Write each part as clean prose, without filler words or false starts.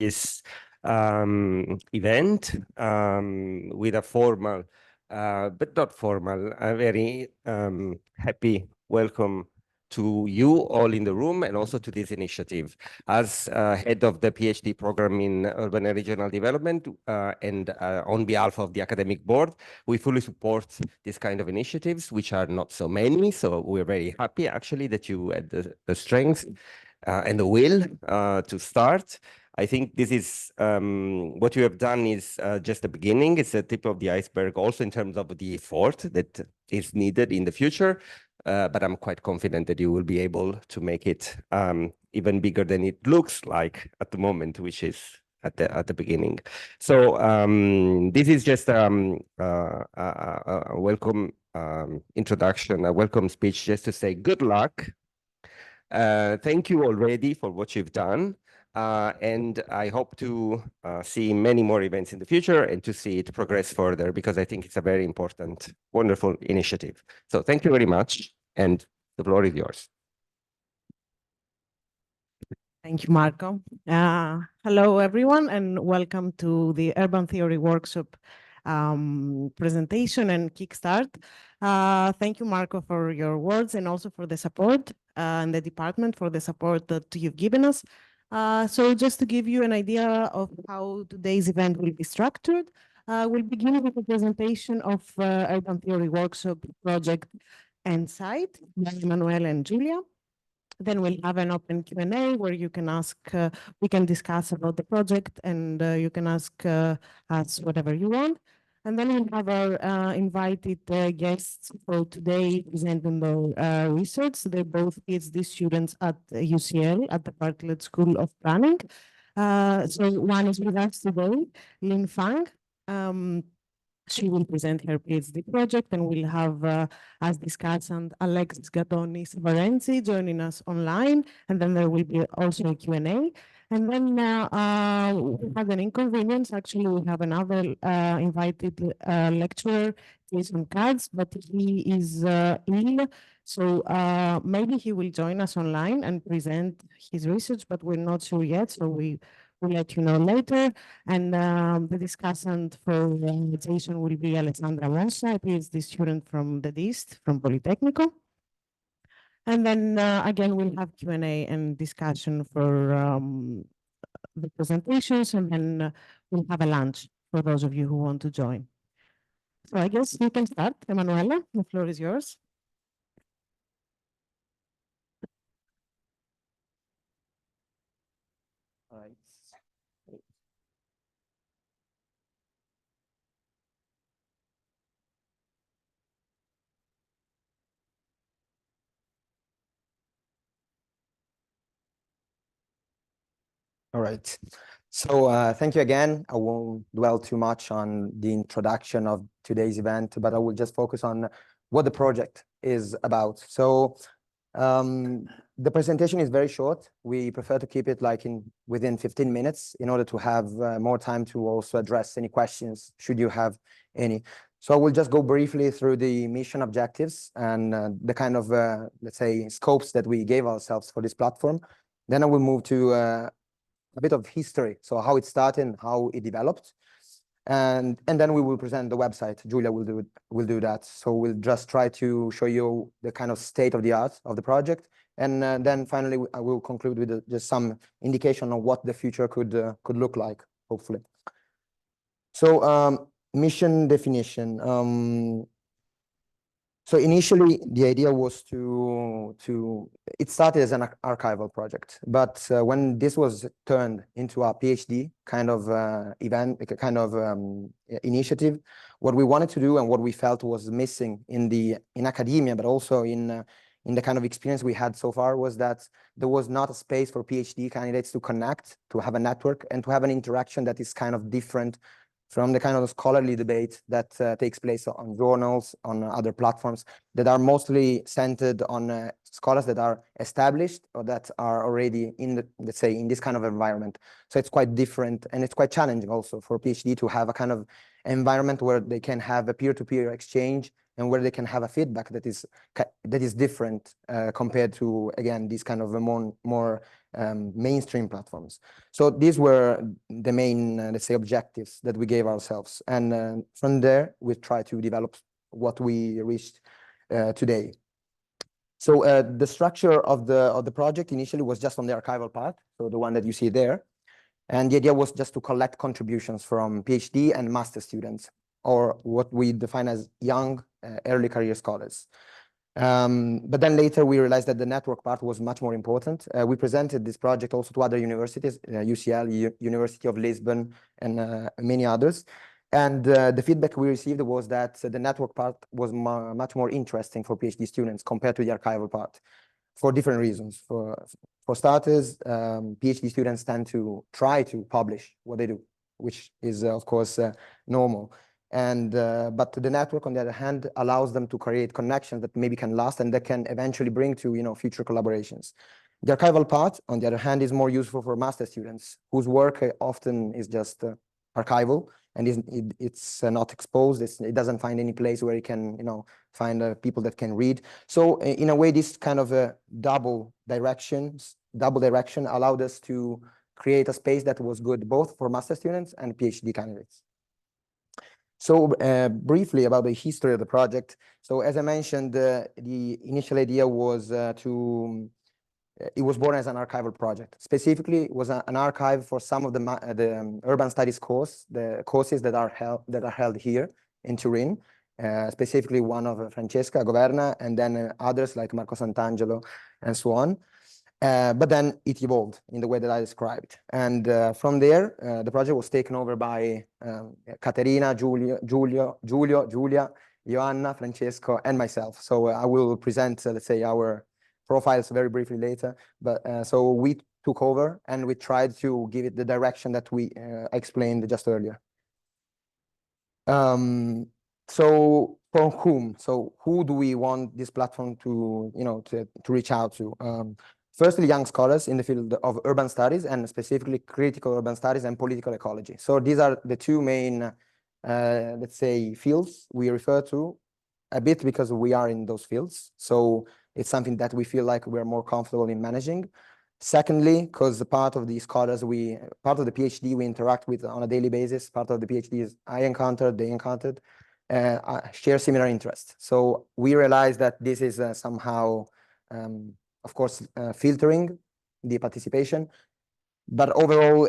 this event with a formal, but not formal, a very happy welcome to you all in the room and also to this initiative. As head of the PhD program in urban and regional development and on behalf of the academic board, we fully support this kind of initiatives, which are not so many. So we're very happy actually that you had the strength and the will to start. I think this is what you have done is just the beginning. It's the tip of the iceberg also in terms of the effort that is needed in the future. But I'm quite confident that you will be able to make it even bigger than it looks like at the moment, which is at the beginning. So this is just a welcome introduction, a welcome speech, just to say good luck. Thank you already for what you've done. And I hope to see many more events in the future and to see it progress further, because I think it's a very important, wonderful initiative. So thank you very much, and the floor is yours. Thank you, Marco. Hello, everyone, and welcome to the Urban Theory Workshop presentation and kickstart. Thank you, Marco, for your words and also for the support and the department for the support that you've given us. So just to give you an idea of how today's event will be structured, we'll begin with a presentation of Urban Theory Workshop project and site by Emanuele and Giulia. Then we'll have an open Q&A where you can ask, we can discuss about the project, and you can ask us whatever you want. And then we'll have our invited guests for today presenting their research. They're both PhD students at UCL at the Bartlett School of Planning. So one is with us today, Lin Fang. She will present her PhD project, and we'll have, as discussed, and Alex Gatoni Savarenzi joining us online, and then there will be also a Q&A. And then we have an inconvenience. Actually, we have another invited lecturer, Jason Katz, but he is ill. So maybe he will join us online and present his research, but we're not sure yet. So we'll let you know later. And the discussant for Jason will be Alessandra Mossa, a PhD student from the DIST, from Politecnico. And then again, we'll have Q&A and discussion for the presentations, and then we'll have a lunch for those of you who want to join. So I guess you can start, Emanuela, the floor is yours. All right. All right. So thank you again. I won't dwell too much on the introduction of today's event, but I will just focus on what the project is about. So the presentation is very short. We prefer to keep it like within 15 minutes in order to have more time to also address any questions, should you have any. So I will just go briefly through the mission objectives and the kind of, let's say, scopes that we gave ourselves for this platform. Then I will move to a bit of history, so how it started and how it developed. And then we will present the website. Giulia will do that. So we'll just try to show you the kind of state of the art of the project. And then finally, I will conclude with just some indication on what the future could look like, hopefully. So mission definition. So initially, the idea was it started as an archival project, but when this was turned into a PhD kind of event, kind of initiative, what we wanted to do and what we felt was missing in academia, but also in the kind of experience we had so far, was that there was not a space for PhD candidates to connect, to have a network, and to have an interaction that is kind of different from the kind of scholarly debate that takes place on journals, on other platforms that are mostly centered on scholars that are established or that are already in let's say, in this kind of environment. So it's quite different, and it's quite challenging also for PhD to have a kind of environment where they can have a peer-to-peer exchange and where they can have a feedback that is different compared to, again, these kind of more mainstream platforms. So these were the main, let's say, objectives that we gave ourselves. And from there, we try to develop what we reached today. So the structure of the project initially was just on the archival part, so the one that you see there. And the idea was just to collect contributions from PhD and master students, or what we define as young, early career scholars. But then later we realized that the network part was much more important. We presented this project also to other universities, UCL, University of Lisbon, and many others. And the feedback we received was that the network part was much more interesting for PhD students compared to the archival part, for different reasons. For starters, PhD students tend to try to publish what they do, which is, of course, normal. But the network, on the other hand, allows them to create connections that maybe can last and that can eventually bring to future collaborations. The archival part, on the other hand, is more useful for master students whose work often is just archival and it's not exposed. It doesn't find any place where it can find people that can read. So in a way, this kind of a double direction allowed us to create a space that was good both for master students and PhD candidates. So briefly about the history of the project. So as I mentioned, the initial idea was it was born as an archival project. Specifically, it was an archive for some of the urban studies courses that are held here in Turin. Specifically, one of Francesca Governa, and then others like Marco Sant'Angelo, and so on. But then it evolved in the way that I described. And from there, the project was taken over by Caterina, Giulia, Joanna, Francesco, and myself. So I will present, let's say, our profiles very briefly later. But so we took over and we tried to give it the direction that we explained just earlier. So for whom? So who do we want this platform to reach out to? Firstly, young scholars in the field of urban studies, and specifically critical urban studies and political ecology. So these are the two main, let's say, fields we refer to, a bit because we are in those fields. So it's something that we feel like we're more comfortable in managing. Secondly, because part of the scholars, part of the PhD we interact with on a daily basis, part of the PhDs I encountered, they encountered, share similar interests. So we realize that this is somehow, of course, filtering the participation. But overall,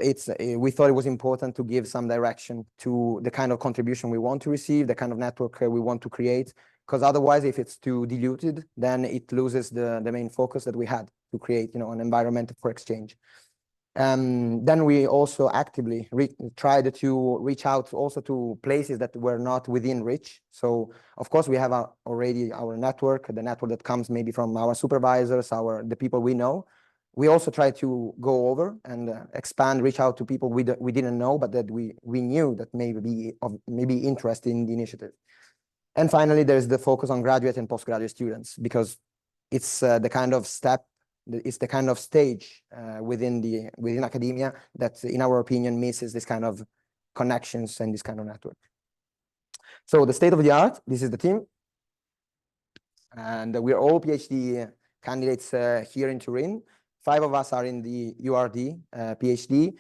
we thought it was important to give some direction to the kind of contribution we want to receive, the kind of network we want to create, because otherwise, if it's too diluted, then it loses the main focus that we had to create, an environment for exchange. Then we also actively tried to reach out also to places that were not within reach. So of course we have already our network, the network that comes maybe from our supervisors, the people we know. We also try to go over and expand, reach out to people we didn't know, but that we knew that maybe interested in the initiative. And finally, there's the focus on graduate and postgraduate students, because it's the kind of step, it's the kind of stage within academia that, in our opinion, misses this kind of connections and this kind of network. So the state of the art, this is the team. And we're all PhD candidates here in Turin. 5 of us are in the URD PhD.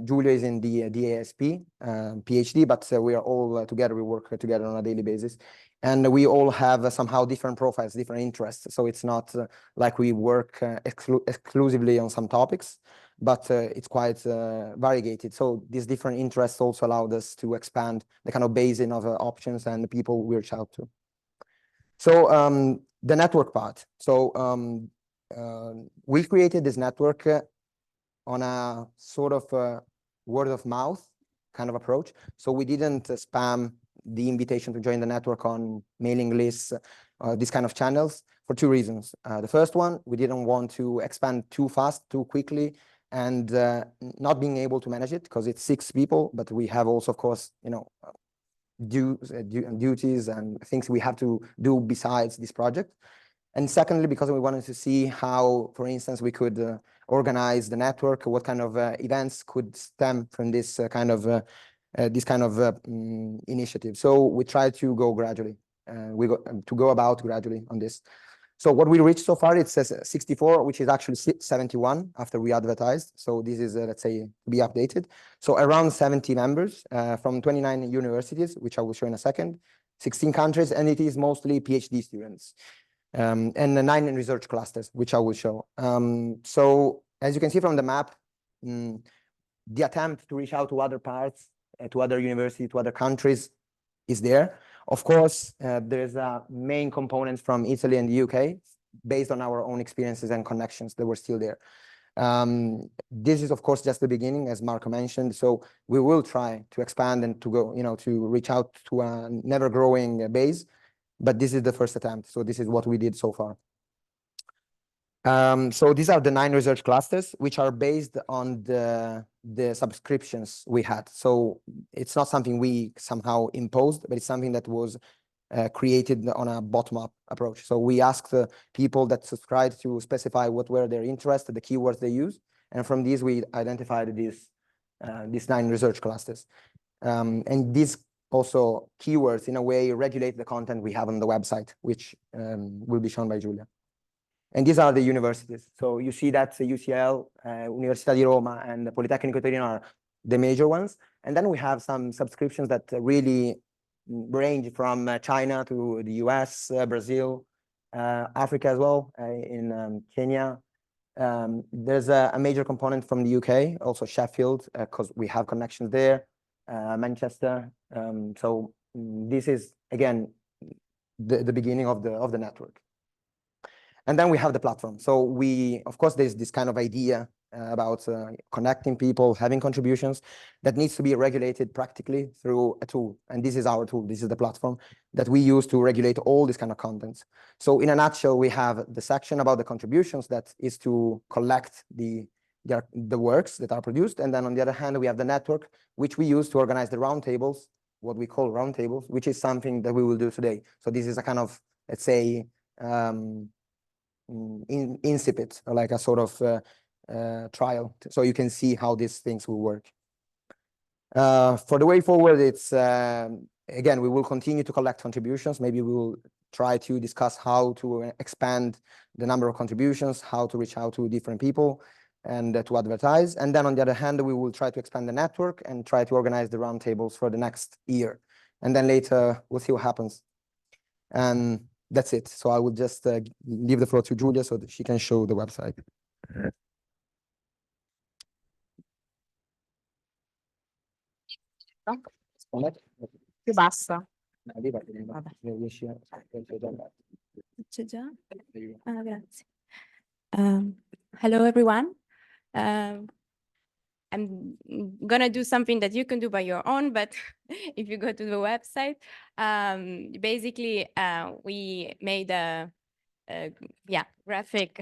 Giulio is in the DASP PhD, but we are all together. We work together on a daily basis. And we all have somehow different profiles, different interests. So it's not like we work exclusively on some topics, but it's quite variegated. So these different interests also allowed us to expand the kind of basin of options and the people we reach out to. So the network part. So we created this network on a sort of word of mouth kind of approach. So we didn't spam the invitation to join the network on mailing lists, these kind of channels, for 2 reasons. The first one, we didn't want to expand too fast, too quickly, and not being able to manage it, because it's 6 people, but we have also, of course, duties and things we have to do besides this project. And secondly, because we wanted to see how, for instance, we could organize the network, what kind of events could stem from this kind of initiative. So we tried to go gradually. To go about gradually on this. So what we reached so far, it says 64, which is actually 71 after we advertised. So this is, let's say, to be updated. So around 70 members from 29 universities, which I will show in a second, 16 countries, and it is mostly PhD students. And the 9 research clusters, which I will show. So as you can see from the map, the attempt to reach out to other parts, to other universities, to other countries is there. Of course, there's a main component from Italy and the UK based on our own experiences and connections that were still there. This is, of course, just the beginning, as Marco mentioned. So we will try to expand and to go, to reach out to a never growing base. But this is the first attempt. So this is what we did so far. So these are the 9 research clusters, which are based on the subscriptions we had. So it's not something we somehow imposed, but it's something that was created on a bottom-up approach. So we asked people that subscribed to specify what were their interests, the keywords they use. And from these, we identified these 9 research clusters. And these also keywords, in a way, regulate the content we have on the website, which will be shown by Giulia. And these are the universities. So you see that UCL, Università di Roma, and the Politecnico Torino are the major ones. And then we have some subscriptions that really range from China to the US, Brazil, Africa as well, in Kenya. There's a major component from the UK, also Sheffield, because we have connections there, Manchester. So this is, again, the beginning of the network. And then we have the platform. So of course, there's this kind of idea about connecting people, having contributions that needs to be regulated practically through a tool. And this is our tool. This is the platform that we use to regulate all these kind of contents. So in a nutshell, we have the section about the contributions that is to collect the works that are produced. And then on the other hand, we have the network, which we use to organize the roundtables, what we call roundtables, which is something that we will do today. So this is a kind of, let's say, incipit, or like a sort of trial, so you can see how these things will work. For the way forward, it's again, we will continue to collect contributions. Maybe we will try to discuss how to expand the number of contributions, how to reach out to different people, and to advertise. And then on the other hand, we will try to expand the network and try to organize the roundtables for the next year. And then later, we'll see what happens. And that's it. So I will just leave the floor to Giulia so that she can show the website. Più bassa. C'è già? Ah, grazie. Hello, everyone. I'm gonna do something that you can do by your own, but if you go to the website, basically we made a graphic,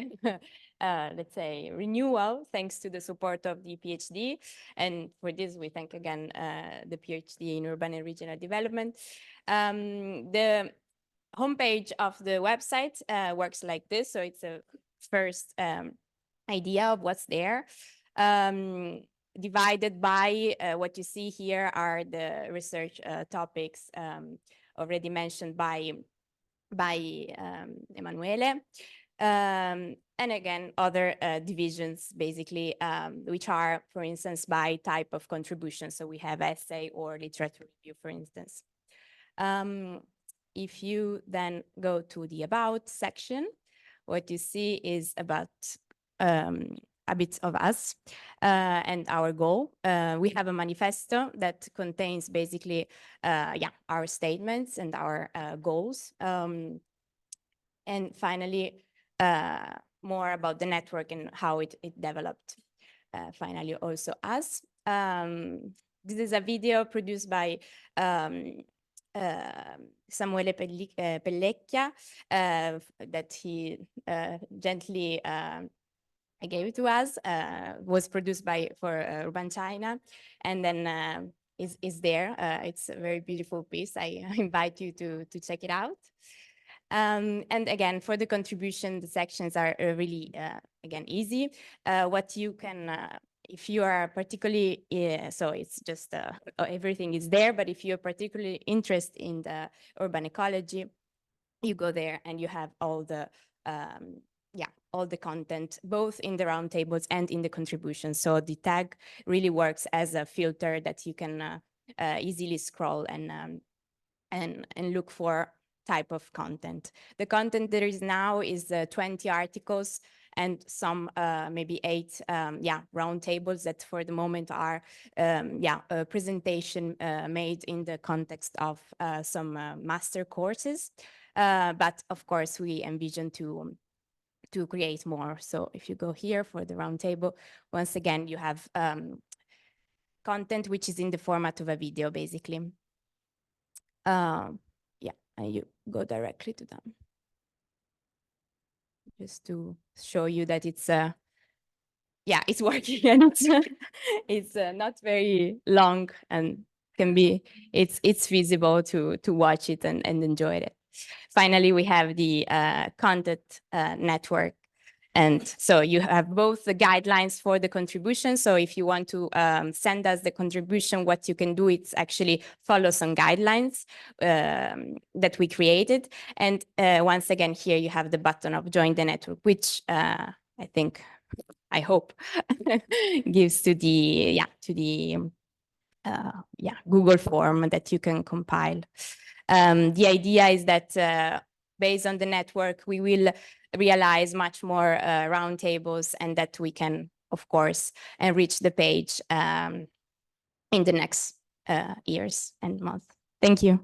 let's say, renewal thanks to the support of the PhD. And for this, we thank again the PhD in Urban and Regional Development. The homepage of the website works like this. So it's a first idea of what's there. Divided by what you see here are the research topics already mentioned by Emanuele. And again, other divisions, basically, which are, for instance, by type of contribution. So we have essay or literature review, for instance. If you then go to the About section, what you see is about a bit of us and our goal. We have a manifesto that contains basically our statements and our goals. And finally, more about the network and how it developed. Finally, also us. This is a video produced by Samuele Pellecchia that he gently gave it to us, was produced for Urban China, and then is there. It's a very beautiful piece. I invite you to check it out. And again, for the contribution, the sections are really, again, easy. What you can, if you are particularly, so it's just everything is there, but if you're particularly interested in the urban ecology, you go there and you have all the yeah, all the content, both in the roundtables and in the contributions. So the tag really works as a filter that you can easily scroll and look for type of content. The content there is now is 20 articles and some maybe 8 roundtables that for the moment are a presentation made in the context of some master courses. But of course we envision to create more. So if you go here for the roundtable, once again you have content which is in the format of a video basically. Yeah, and you go directly to them. Just to show you that it's it's working and it's not very long and can be it's feasible to watch it and enjoy it. Finally, we have the content network. And so you have both the guidelines for the contribution. So if you want to send us the contribution, what you can do is actually follow some guidelines that we created. And once again, here you have the button of join the network, which I hope gives to the Google form that you can compile. The idea is that based on the network, we will realize much more roundtables and that we can, of course, enrich the page in the next years and months. Thank you.